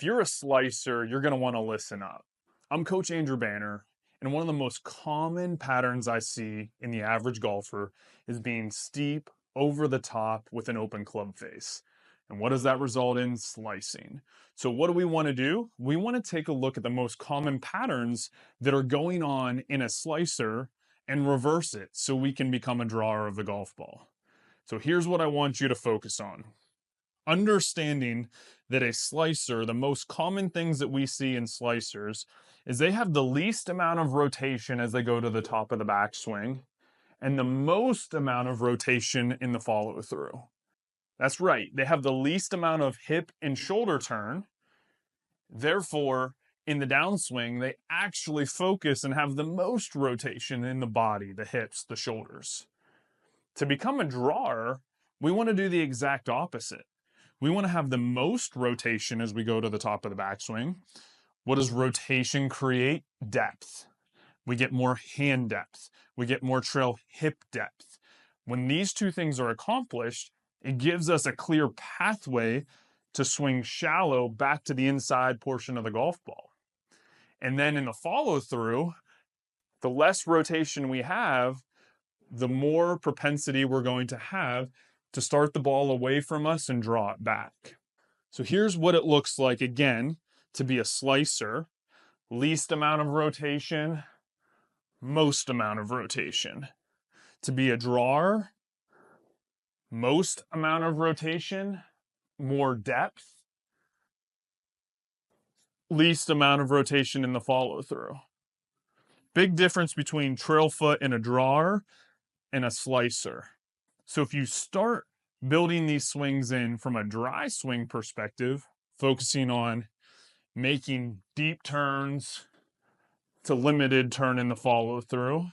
If you're a slicer, you're going to want to listen up. I'm Coach Andrew Banner, and one of the most common patterns I see in the average golfer is being steep over the top with an open club face. And what does that result in? Slicing. So what do we want to do? We want to take a look at the most common patterns that are going on in a slicer and reverse it so we can become a drawer of the golf ball. So here's what I want you to focus on. Understanding that a slicer, the most common things that we see in slicers is they have the least amount of rotation as they go to the top of the backswing and the most amount of rotation in the follow through. That's right, they have the least amount of hip and shoulder turn. Therefore, in the downswing, they actually focus and have the most rotation in the body, the hips, the shoulders. To become a drawer, we want to do the exact opposite. We want to have the most rotation as we go to the top of the backswing. What does rotation create? Depth. We get more hand depth. We get more trail hip depth. When these two things are accomplished, it gives us a clear pathway to swing shallow back to the inside portion of the golf ball. And then in the follow through, the less rotation we have, the more propensity we're going to have to start the ball away from us and draw it back. So here's what it looks like again to be a slicer. Least amount of rotation, most amount of rotation. To be a drawer, most amount of rotation, more depth, least amount of rotation in the follow through. Big difference between trail foot and a drawer and a slicer. So if you start building these swings in from a dry swing perspective, focusing on making deep turns to limited turn in the follow through,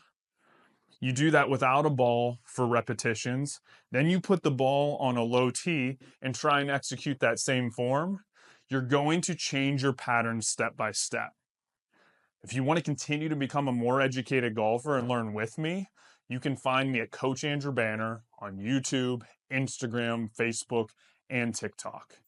you do that without a ball for repetitions. Then you put the ball on a low tee and try and execute that same form. You're going to change your pattern step by step. If you want to continue to become a more educated golfer and learn with me, you can find me at Coach Andrew Banner on YouTube, Instagram, Facebook, and TikTok.